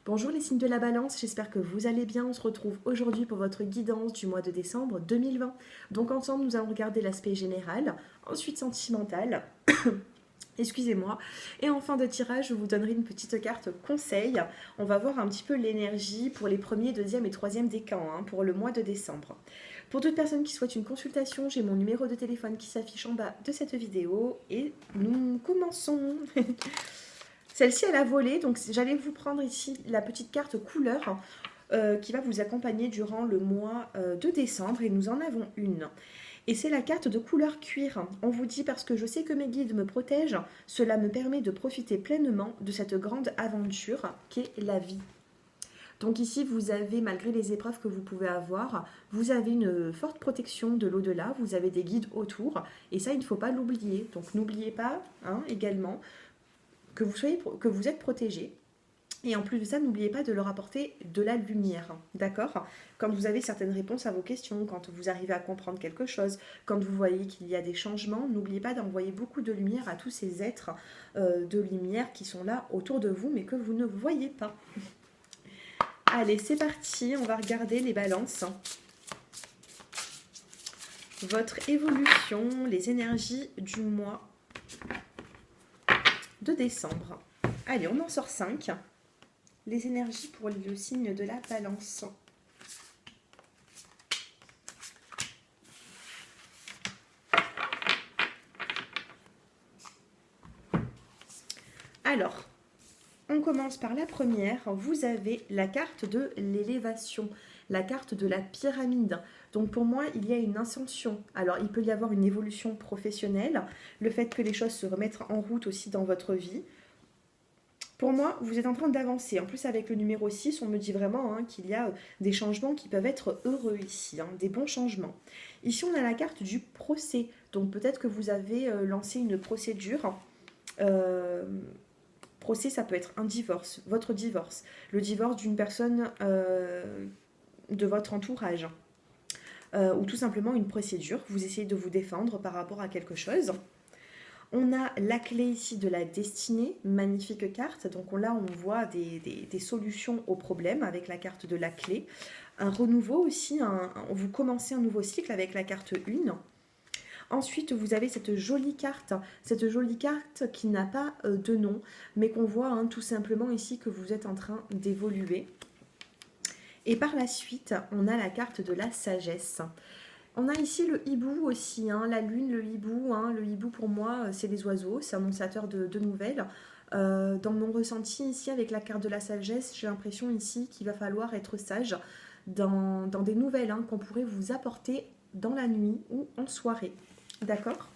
Bonjour les signes de la balance, j'espère que vous allez bien. On se retrouve aujourd'hui pour votre guidance du mois de décembre 2020. Donc ensemble, nous allons regarder l'aspect général, ensuite sentimental, excusez-moi, et en fin de tirage, je vous donnerai une petite carte conseil. On va voir un petit peu l'énergie pour les premiers, deuxième et troisième décans pour le mois de décembre. Pour toute personne qui souhaite une consultation, j'ai mon numéro de téléphone qui s'affiche en bas de cette vidéo et nous commençons. Celle-ci, elle a volé, donc j'allais vous prendre ici la petite carte couleur qui va vous accompagner durant le mois de décembre et nous en avons une. Et c'est la carte de couleur cuir. On vous dit parce que je sais que mes guides me protègent, cela me permet de profiter pleinement de cette grande aventure qu'est la vie. Donc ici, vous avez, malgré les épreuves que vous pouvez avoir, vous avez une forte protection de l'au-delà, vous avez des guides autour, et ça, il ne faut pas l'oublier. Donc n'oubliez pas également que vous êtes protégé. Et en plus de ça, n'oubliez pas de leur apporter de la lumière, d'accord? Quand vous avez certaines réponses à vos questions, quand vous arrivez à comprendre quelque chose, quand vous voyez qu'il y a des changements, n'oubliez pas d'envoyer beaucoup de lumière à tous ces êtres de lumière qui sont là autour de vous, mais que vous ne voyez pas. Allez, c'est parti, on va regarder les balances. Votre évolution, les énergies du mois de décembre. Allez, on en sort 5. Les énergies pour le signe de la balance. Alors, on commence par la première. Vous avez la carte de l'élévation, la carte de la pyramide. Donc pour moi, il y a une ascension. Alors, il peut y avoir une évolution professionnelle, le fait que les choses se remettent en route aussi dans votre vie. Pour moi, vous êtes en train d'avancer. En plus, avec le numéro 6, on me dit vraiment qu'il y a des changements qui peuvent être heureux ici, des bons changements. Ici, on a la carte du procès. Donc peut-être que vous avez lancé une procédure. Procès, ça peut être un divorce, votre divorce, le divorce d'une personne de votre entourage. Ou tout simplement une procédure. Vous essayez de vous défendre par rapport à quelque chose. On a la clé ici de la destinée, magnifique carte. Donc là, on voit des solutions aux problèmes avec la carte de la clé. Un renouveau aussi, vous commencez un nouveau cycle avec la carte 1. Ensuite, vous avez cette jolie carte qui n'a pas de nom, mais qu'on voit tout simplement ici que vous êtes en train d'évoluer. Et par la suite, on a la carte de la sagesse. On a ici le hibou aussi, la lune, le hibou. Le hibou pour moi, c'est les oiseaux, c'est annonciateur de nouvelles. Dans mon ressenti ici avec la carte de la sagesse, j'ai l'impression ici qu'il va falloir être sage dans des nouvelles qu'on pourrait vous apporter dans la nuit ou en soirée. D'accord ?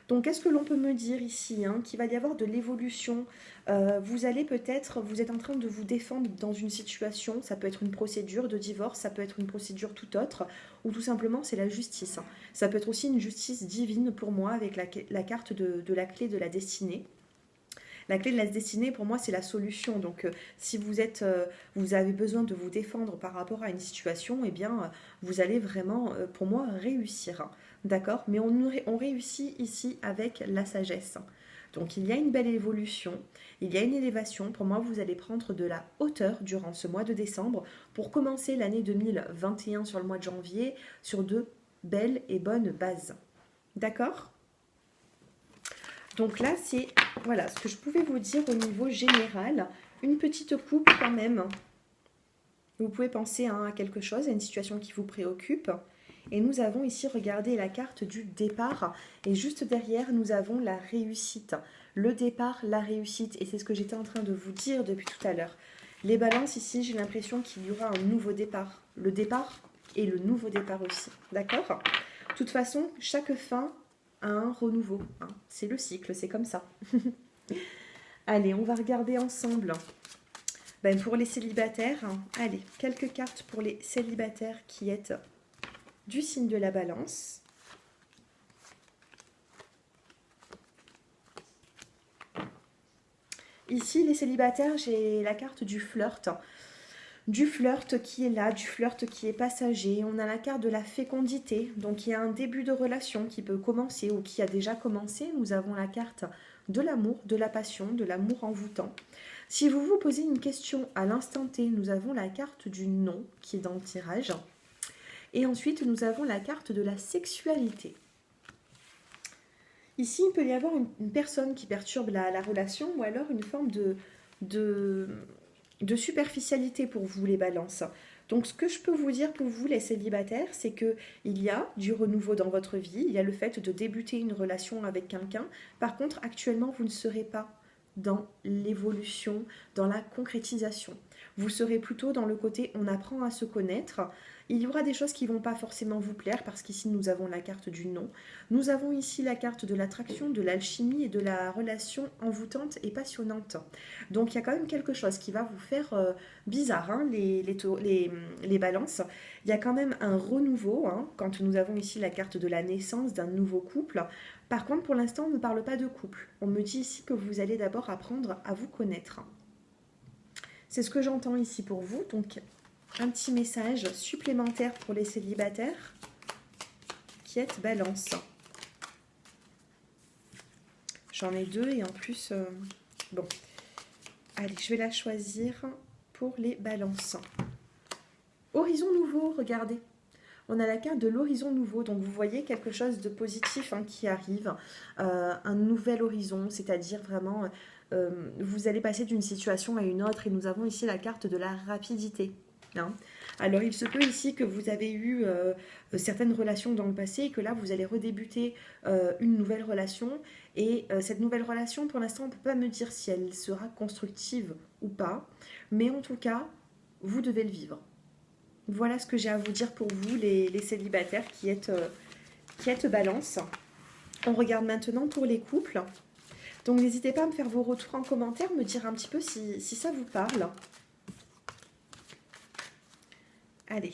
Donc, qu'est-ce que l'on peut me dire ici qu'il va y avoir de l'évolution. Vous êtes en train de vous défendre dans une situation, ça peut être une procédure de divorce, ça peut être une procédure tout autre, ou tout simplement c'est la justice. Ça peut être aussi une justice divine pour moi avec la carte de la clé de la destinée. La clé de la destinée, pour moi, c'est la solution. Donc, si vous avez besoin de vous défendre par rapport à une situation, eh bien, vous allez vraiment, pour moi, réussir. D'accord ? Mais on réussit ici avec la sagesse. Donc, il y a une belle évolution, il y a une élévation. Pour moi, vous allez prendre de la hauteur durant ce mois de décembre pour commencer l'année 2021 sur le mois de janvier sur de belles et bonnes bases. D'accord ? Donc là, c'est voilà ce que je pouvais vous dire au niveau général. Une petite coupe quand même. Vous pouvez penser à quelque chose, à une situation qui vous préoccupe. Et nous avons ici, regardez la carte du départ. Et juste derrière, nous avons la réussite. Le départ, la réussite. Et c'est ce que j'étais en train de vous dire depuis tout à l'heure. Les balances ici, j'ai l'impression qu'il y aura un nouveau départ. Le départ et le nouveau départ aussi. D'accord ? De toute façon, chaque fin a un renouveau. C'est le cycle, c'est comme ça. Allez, on va regarder ensemble. Pour les célibataires, allez, quelques cartes pour les célibataires qui êtes du signe de la balance. Ici, les célibataires, j'ai la carte du flirt. Du flirt qui est là, du flirt qui est passager. On a la carte de la fécondité. Donc, il y a un début de relation qui peut commencer ou qui a déjà commencé. Nous avons la carte de l'amour, de la passion, de l'amour envoûtant. Si vous vous posez une question à l'instant T, nous avons la carte du non qui est dans le tirage. Et ensuite, nous avons la carte de la sexualité. Ici, il peut y avoir une personne qui perturbe la relation ou alors une forme de, de superficialité pour vous, les balances. Donc, ce que je peux vous dire pour vous, les célibataires, c'est qu'il y a du renouveau dans votre vie, il y a le fait de débuter une relation avec quelqu'un. Par contre, actuellement, vous ne serez pas dans l'évolution, dans la concrétisation. Vous serez plutôt dans le côté on apprend à se connaître. Il y aura des choses qui ne vont pas forcément vous plaire parce qu'ici nous avons la carte du non. Nous avons ici la carte de l'attraction, de l'alchimie et de la relation envoûtante et passionnante. Donc il y a quand même quelque chose qui va vous faire bizarre, hein, les balances. Il y a quand même un renouveau, hein, quand nous avons ici la carte de la naissance d'un nouveau couple. Par contre, pour l'instant, on ne parle pas de couple. On me dit ici que vous allez d'abord apprendre à vous connaître. C'est ce que j'entends ici pour vous. Donc, un petit message supplémentaire pour les célibataires qui êtes balance. J'en ai deux et en plus... bon, allez, je vais la choisir pour les balances. Horizon nouveau, regardez. On a la carte de l'horizon nouveau, donc vous voyez quelque chose de positif, hein, qui arrive, un nouvel horizon, c'est-à-dire vraiment, vous allez passer d'une situation à une autre, et nous avons ici la carte de la rapidité. Hein. Alors il se peut ici que vous avez eu certaines relations dans le passé, et que là vous allez redébuter une nouvelle relation, et cette nouvelle relation, pour l'instant on ne peut pas me dire si elle sera constructive ou pas, mais en tout cas, vous devez le vivre. Voilà ce que j'ai à vous dire pour vous, les célibataires qui êtes balance. On regarde maintenant pour les couples. Donc n'hésitez pas à me faire vos retours en commentaire, me dire un petit peu si ça vous parle. Allez.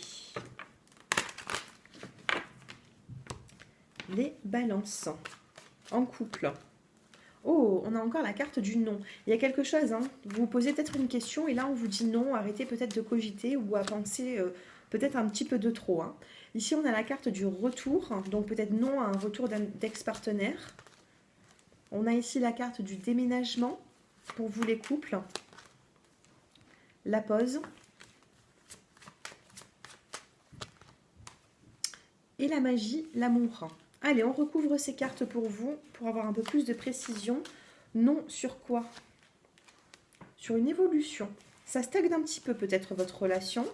Les balances en couple. Oh, on a encore la carte du non. Il y a quelque chose, hein. Vous vous posez peut-être une question et là on vous dit non, arrêtez peut-être de cogiter ou à penser peut-être un petit peu de trop. Hein. Ici on a la carte du retour, donc peut-être non à un retour d'ex-partenaire. On a ici la carte du déménagement pour vous les couples. La pause. Et la magie, l'amour. Allez, on recouvre ces cartes pour vous, pour avoir un peu plus de précision. Non, sur quoi? Sur une évolution. Ça stagne un petit peu peut-être votre relation.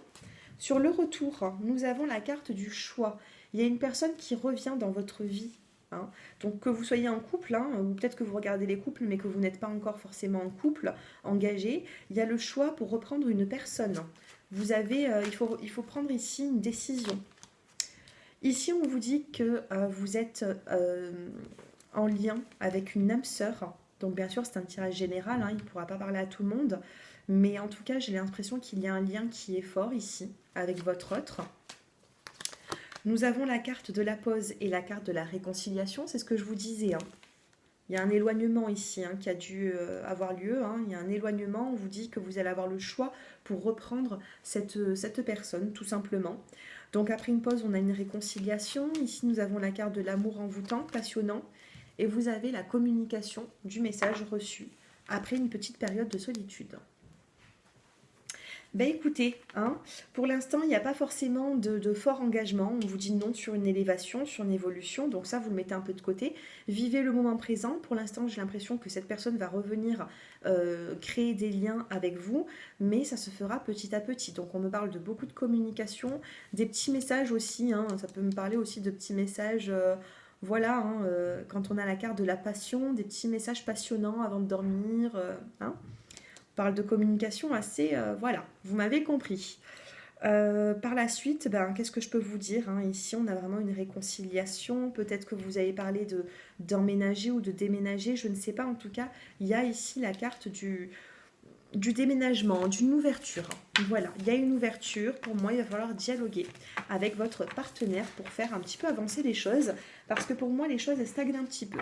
Sur le retour, nous avons la carte du choix. Il y a une personne qui revient dans votre vie. Hein. Donc que vous soyez en couple, hein, ou peut-être que vous regardez les couples, mais que vous n'êtes pas encore forcément en couple, engagé, il y a le choix pour reprendre une personne. Vous avez, il faut prendre ici une décision. Ici, on vous dit que vous êtes en lien avec une âme sœur. Donc, bien sûr, c'est un tirage général. Hein, il ne pourra pas parler à tout le monde. Mais en tout cas, j'ai l'impression qu'il y a un lien qui est fort ici avec votre autre. Nous avons la carte de la pause et la carte de la réconciliation. C'est ce que je vous disais. Hein. Il y a un éloignement ici, hein, qui a dû avoir lieu. Hein. Il y a un éloignement. On vous dit que vous allez avoir le choix pour reprendre cette personne, tout simplement. Donc après une pause, on a une réconciliation. Ici, nous avons la carte de l'amour envoûtant, passionnant. Et vous avez la communication du message reçu après une petite période de solitude. Ben écoutez, hein, pour l'instant, il n'y a pas forcément de fort engagement. On vous dit non sur une élévation, sur une évolution. Donc ça, vous le mettez un peu de côté. Vivez le moment présent. Pour l'instant, j'ai l'impression que cette personne va revenir créer des liens avec vous. Mais ça se fera petit à petit. Donc on me parle de beaucoup de communication. Des petits messages aussi. Hein, ça peut me parler aussi de petits messages... voilà, hein, quand on a la carte de la passion, des petits messages passionnants avant de dormir. Hein. On parle de communication assez... voilà, vous m'avez compris. Par la suite, ben, qu'est-ce que je peux vous dire, hein. Ici, on a vraiment une réconciliation. Peut-être que vous avez parlé d'emménager ou de déménager. Je ne sais pas. En tout cas, il y a ici la carte du déménagement, d'une ouverture. Voilà, il y a une ouverture. Pour moi, il va falloir dialoguer avec votre partenaire pour faire un petit peu avancer les choses. Parce que pour moi, les choses, elles stagnent un petit peu.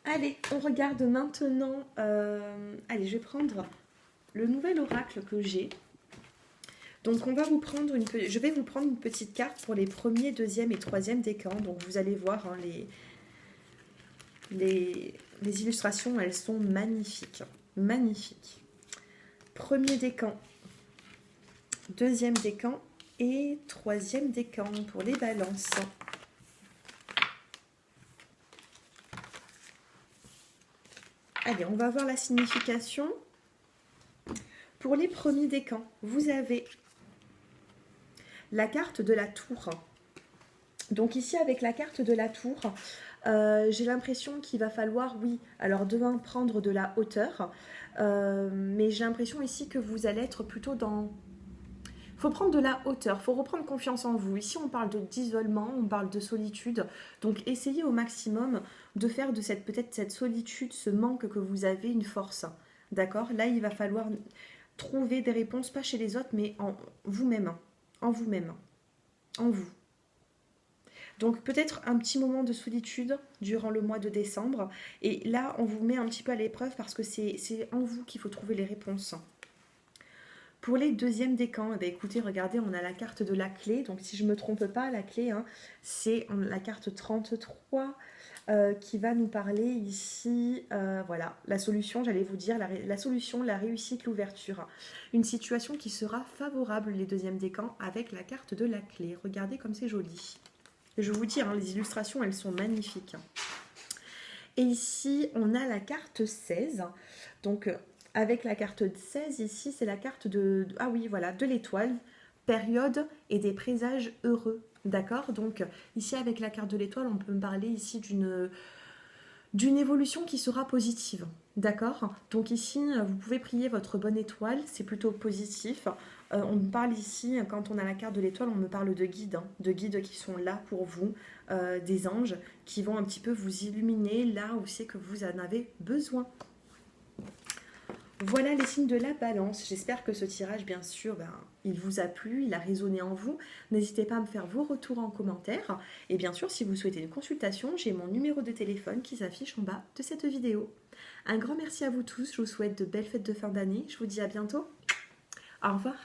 Allez, on regarde maintenant... allez, je vais prendre le nouvel oracle que j'ai. Donc, on va vous prendre je vais vous prendre une petite carte pour les premiers, deuxième et troisième décans. Donc, vous allez voir, hein, les illustrations, elles sont magnifiques. Magnifique. Premier décan, deuxième décan et troisième décan pour les balances. Allez, on va voir la signification. Pour les premiers décans, vous avez la carte de la tour. Donc ici, avec la carte de la tour, j'ai l'impression qu'il va falloir, oui, alors demain prendre de la hauteur, mais j'ai l'impression ici que vous allez être plutôt dans... Il faut prendre de la hauteur, il faut reprendre confiance en vous. Ici, on parle d'isolement, on parle de solitude. Donc, essayez au maximum de faire de peut-être cette solitude, ce manque que vous avez, une force. D'accord? Là, il va falloir trouver des réponses, pas chez les autres, mais en vous-même. En vous-même. En vous. Donc, peut-être un petit moment de solitude durant le mois de décembre. Et là, on vous met un petit peu à l'épreuve parce que c'est en vous qu'il faut trouver les réponses. Pour les deuxièmes décans, eh bien, écoutez, regardez, on a la carte de la clé. Donc, si je ne me trompe pas, la clé, hein, c'est la carte 33 qui va nous parler ici. Voilà, la solution, j'allais vous dire, la solution, la réussite, l'ouverture. Une situation qui sera favorable, les deuxièmes décans, avec la carte de la clé. Regardez comme c'est joli. Je vous dis, hein, les illustrations, elles sont magnifiques. Et ici, on a la carte 16. Donc, avec la carte 16, ici, c'est la carte ah oui, voilà, de l'étoile, période et des présages heureux. D'accord? Donc, ici, avec la carte de l'étoile, on peut me parler ici d'une évolution qui sera positive. D'accord? Donc ici, vous pouvez prier votre bonne étoile, c'est plutôt positif. On me parle ici, quand on a la carte de l'étoile, on me parle de guides qui sont là pour vous, des anges qui vont un petit peu vous illuminer là où c'est que vous en avez besoin. Voilà les signes de la balance. J'espère que ce tirage, bien sûr, il vous a plu, il a résonné en vous. N'hésitez pas à me faire vos retours en commentaire. Et bien sûr, si vous souhaitez une consultation, j'ai mon numéro de téléphone qui s'affiche en bas de cette vidéo. Un grand merci à vous tous. Je vous souhaite de belles fêtes de fin d'année. Je vous dis à bientôt. Au revoir.